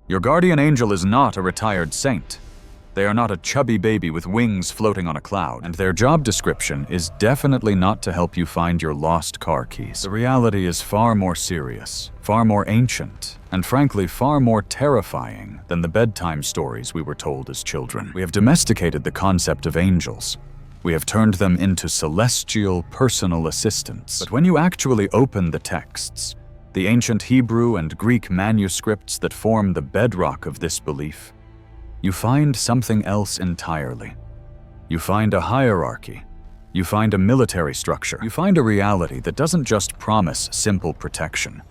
Your guardian angel is not a retired saint. They are not a chubby baby with wings floating on a cloud, and their job description is definitely not to help you find your lost car keys. The reality is far more serious, far more ancient, and frankly far more terrifying than the bedtime stories we were told as children. We have domesticated the concept of angels. We have turned them into celestial personal assistants. But when you actually open the texts, the ancient Hebrew and Greek manuscripts that form the bedrock of this belief, you find something else entirely. You find a hierarchy. You find a military structure. You find a reality that doesn't just promise simple protection,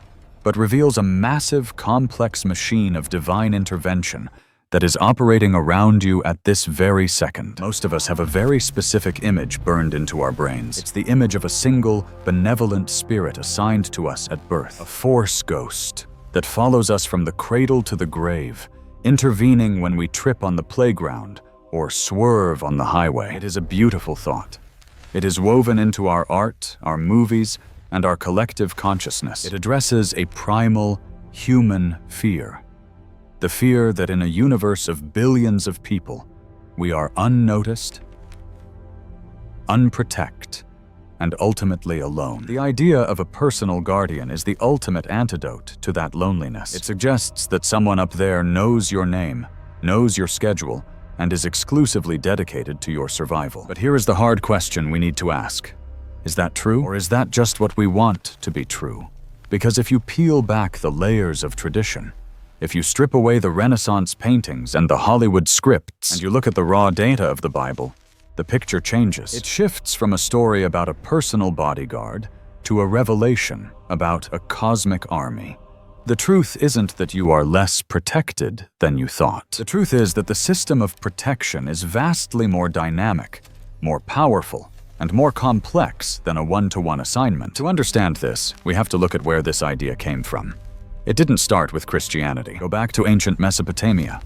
but reveals a massive, complex machine of divine intervention that is operating around you at this very second. Most of us have a very specific image burned into our brains. It's the image of a single, benevolent spirit assigned to us at birth, a force ghost that follows us from the cradle to the grave, intervening when we trip on the playground or swerve on the highway. It is a beautiful thought. It is woven into our art, our movies, and our collective consciousness. It addresses a primal, human fear. The fear that in a universe of billions of people, we are unnoticed, unprotected, and ultimately alone. The idea of a personal guardian is the ultimate antidote to that loneliness. It suggests that someone up there knows your name, knows your schedule, and is exclusively dedicated to your survival. But here is the hard question we need to ask. Is that true? Or is that just what we want to be true? Because if you peel back the layers of tradition, if you strip away the Renaissance paintings and the Hollywood scripts, and you look at the raw data of the Bible, the picture changes. It shifts from a story about a personal bodyguard to a revelation about a cosmic army. The truth isn't that you are less protected than you thought. The truth is that the system of protection is vastly more dynamic, more powerful, and more complex than a one-to-one assignment. To understand this, we have to look at where this idea came from. It didn't start with Christianity. Go back to ancient Mesopotamia.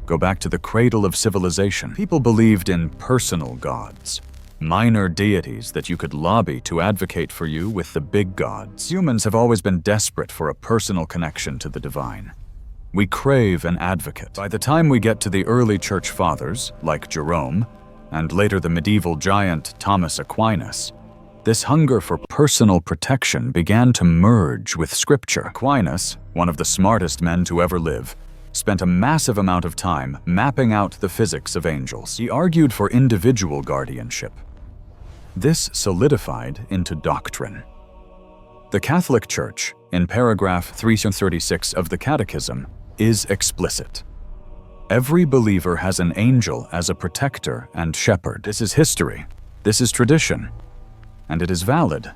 Go back to the cradle of civilization. People believed in personal gods, minor deities that you could lobby to advocate for you with the big gods. Humans have always been desperate for a personal connection to the divine. We crave an advocate. By the time we get to the early church fathers, like Jerome, and later the medieval giant Thomas Aquinas, this hunger for personal protection began to merge with Scripture. Aquinas, one of the smartest men to ever live, spent a massive amount of time mapping out the physics of angels. He argued for individual guardianship. This solidified into doctrine. The Catholic Church, in paragraph 336 of the Catechism, is explicit. Every believer has an angel as a protector and shepherd. This is history. This is tradition. And it is valid.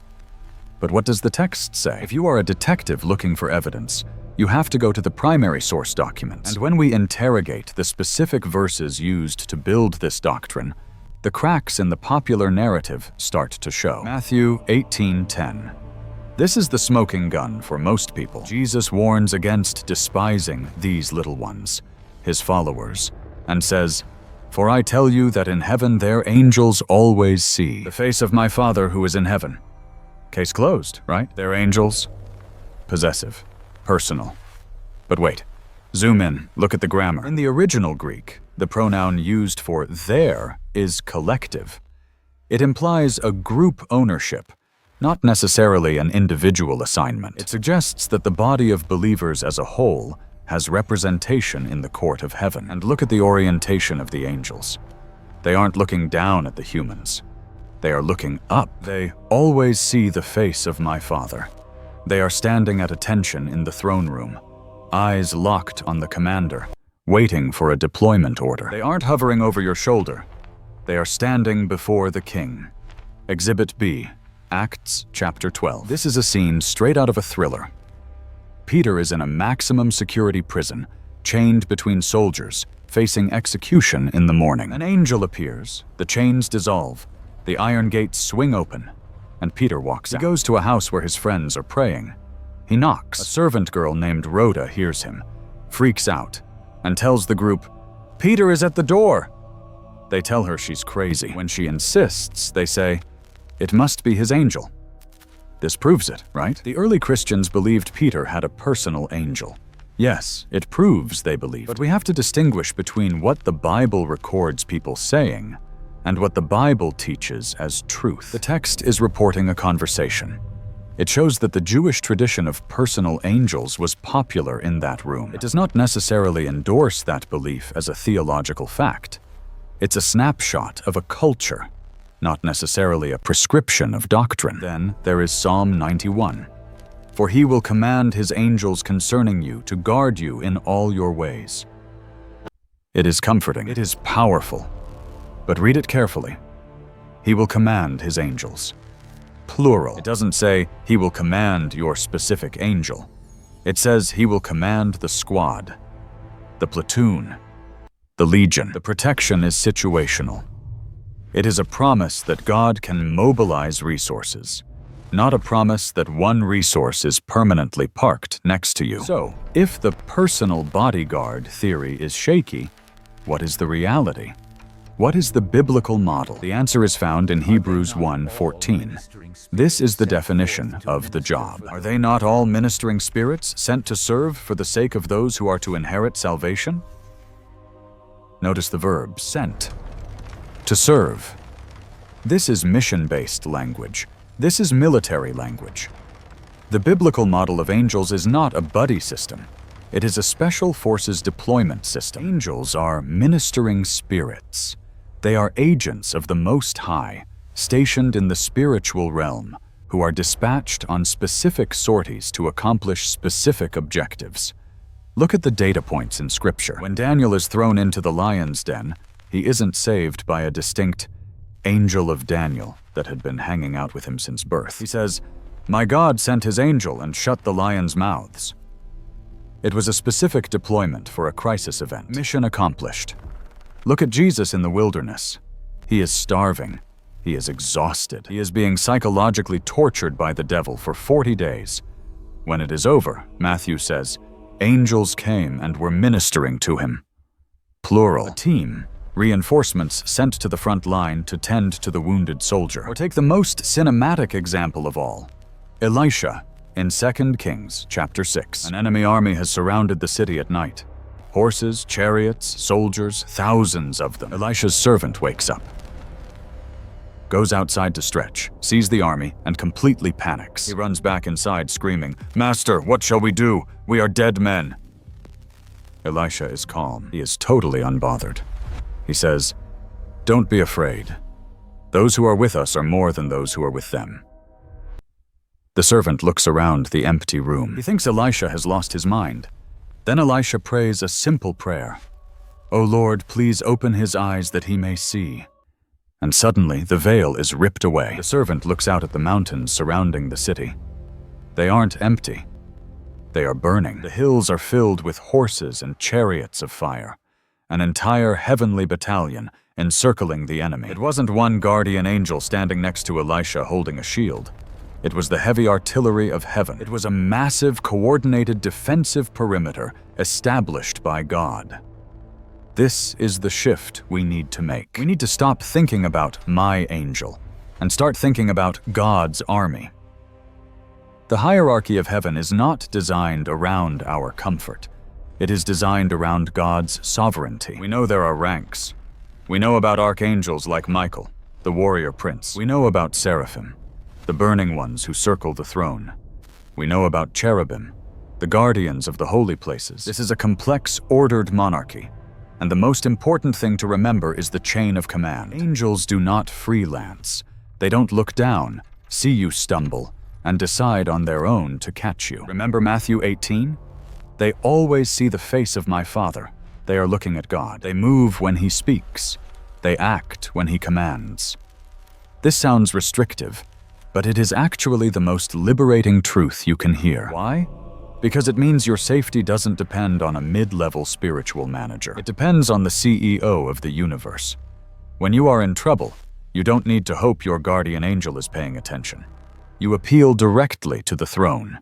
But what does the text say? If you are a detective looking for evidence, you have to go to the primary source documents. And when we interrogate the specific verses used to build this doctrine, the cracks in the popular narrative start to show. Matthew 18:10. This is the smoking gun for most people. Jesus warns against despising these little ones, his followers, and says, "For I tell you that in heaven their angels always see the face of my Father who is in heaven." Case closed, right? Their angels? Possessive. Personal. But wait, zoom in, look at the grammar. In the original Greek, the pronoun used for their is collective. It implies a group ownership, not necessarily an individual assignment. It suggests that the body of believers as a whole has representation in the court of heaven. And look at the orientation of the angels. They aren't looking down at the humans. They are looking up. They always see the face of my Father. They are standing at attention in the throne room, eyes locked on the commander, waiting for a deployment order. They aren't hovering over your shoulder. They are standing before the king. Exhibit B, Acts chapter 12. This is a scene straight out of a thriller. Peter is in a maximum security prison, chained between soldiers, facing execution in the morning. An angel appears, the chains dissolve, the iron gates swing open, and Peter walks out. He goes to a house where his friends are praying. He knocks. A servant girl named Rhoda hears him, freaks out, and tells the group, "Peter is at the door." They tell her she's crazy. When she insists, they say, "It must be his angel." This proves it, right? The early Christians believed Peter had a personal angel. Yes, it proves they believe. But we have to distinguish between what the Bible records people saying and what the Bible teaches as truth. The text is reporting a conversation. It shows that the Jewish tradition of personal angels was popular in that room. It does not necessarily endorse that belief as a theological fact. It's a snapshot of a culture, not necessarily a prescription of doctrine. Then there is Psalm 91. For he will command his angels concerning you to guard you in all your ways. It is comforting. It is powerful. But read it carefully. He will command his angels. Plural. It doesn't say he will command your specific angel. It says he will command the squad, the platoon, the legion. The protection is situational. It is a promise that God can mobilize resources, not a promise that one resource is permanently parked next to you. So, if the personal bodyguard theory is shaky, what is the reality? What is the biblical model? The answer is found in Hebrews 1:14. This is the definition of the job. Are they not all ministering spirits sent to serve for the sake of those who are to inherit salvation? Notice the verb, sent. To serve. This is mission-based language. This is military language. The biblical model of angels is not a buddy system. It is a special forces deployment system. Angels are ministering spirits. They are agents of the Most High, stationed in the spiritual realm, who are dispatched on specific sorties to accomplish specific objectives. Look at the data points in Scripture. When Daniel is thrown into the lion's den, he isn't saved by a distinct angel of Daniel that had been hanging out with him since birth. He says, "My God sent his angel and shut the lions' mouths." It was a specific deployment for a crisis event. Mission accomplished. Look at Jesus in the wilderness. He is starving. He is exhausted. He is being psychologically tortured by the devil for 40 days. When it is over, Matthew says, angels came and were ministering to him. Plural. A team. Reinforcements sent to the front line to tend to the wounded soldier. Or take the most cinematic example of all, Elisha in 2 Kings chapter 6. An enemy army has surrounded the city at night. Horses, chariots, soldiers, thousands of them. Elisha's servant wakes up, goes outside to stretch, sees the army, and completely panics. He runs back inside screaming, "Master, what shall we do? We are dead men." Elisha is calm. He is totally unbothered. He says, "Don't be afraid. Those who are with us are more than those who are with them." The servant looks around the empty room. He thinks Elisha has lost his mind. Then Elisha prays a simple prayer. "O Lord, please open his eyes that he may see." And suddenly the veil is ripped away. The servant looks out at the mountains surrounding the city. They aren't empty. They are burning. The hills are filled with horses and chariots of fire, an entire heavenly battalion encircling the enemy. It wasn't one guardian angel standing next to Elisha holding a shield. It was the heavy artillery of heaven. It was a massive, coordinated defensive perimeter established by God. This is the shift we need to make. We need to stop thinking about my angel and start thinking about God's army. The hierarchy of heaven is not designed around our comfort. It is designed around God's sovereignty. We know there are ranks. We know about archangels like Michael, the warrior prince. We know about seraphim, the burning ones who circle the throne. We know about cherubim, the guardians of the holy places. This is a complex, ordered monarchy, and the most important thing to remember is the chain of command. Angels do not freelance. They don't look down, see you stumble, and decide on their own to catch you. Remember Matthew 18? They always see the face of my Father. They are looking at God. They move when He speaks. They act when He commands. This sounds restrictive, but it is actually the most liberating truth you can hear. Why? Because it means your safety doesn't depend on a mid-level spiritual manager. It depends on the CEO of the universe. When you are in trouble, you don't need to hope your guardian angel is paying attention. You appeal directly to the throne.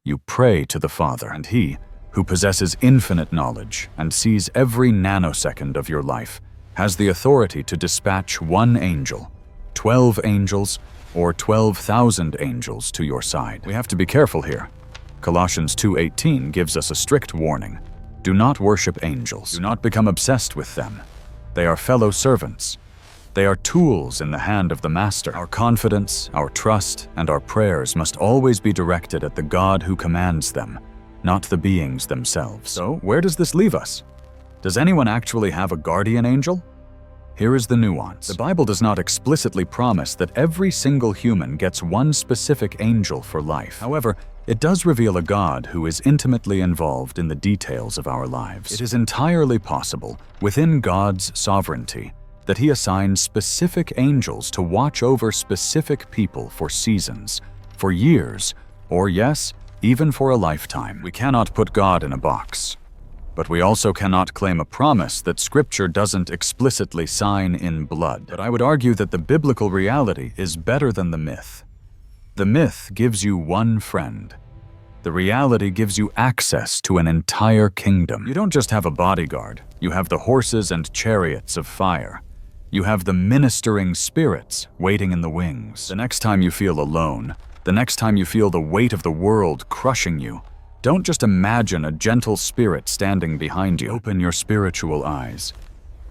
You pray to the Father, and He, who possesses infinite knowledge and sees every nanosecond of your life, has the authority to dispatch one angel, 12 angels, or 12,000 angels to your side. We have to be careful here. Colossians 2:18 gives us a strict warning. Do not worship angels. Do not become obsessed with them. They are fellow servants. They are tools in the hand of the Master. Our confidence, our trust, and our prayers must always be directed at the God who commands them, not the beings themselves. So, where does this leave us? Does anyone actually have a guardian angel? Here is the nuance. The Bible does not explicitly promise that every single human gets one specific angel for life. However, it does reveal a God who is intimately involved in the details of our lives. It is entirely possible, within God's sovereignty, that He assigns specific angels to watch over specific people for seasons, for years, or yes, even for a lifetime. We cannot put God in a box. But we also cannot claim a promise that Scripture doesn't explicitly sign in blood. But I would argue that the biblical reality is better than the myth. The myth gives you one friend. The reality gives you access to an entire kingdom. You don't just have a bodyguard. You have the horses and chariots of fire. You have the ministering spirits waiting in the wings. The next time you feel alone, the next time you feel the weight of the world crushing you, don't just imagine a gentle spirit standing behind you. Open your spiritual eyes.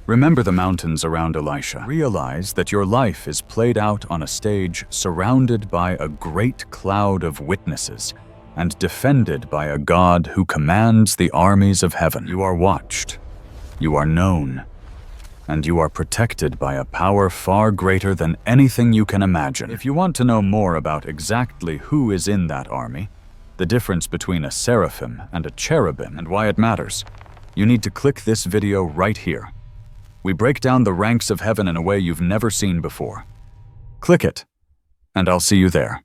Remember the mountains around Elisha. Realize that your life is played out on a stage surrounded by a great cloud of witnesses and defended by a God who commands the armies of heaven. You are watched. You are known. And you are protected by a power far greater than anything you can imagine. If you want to know more about exactly who is in that army, the difference between a seraphim and a cherubim, and why it matters, you need to click this video right here. We break down the ranks of heaven in a way you've never seen before. Click it, and I'll see you there.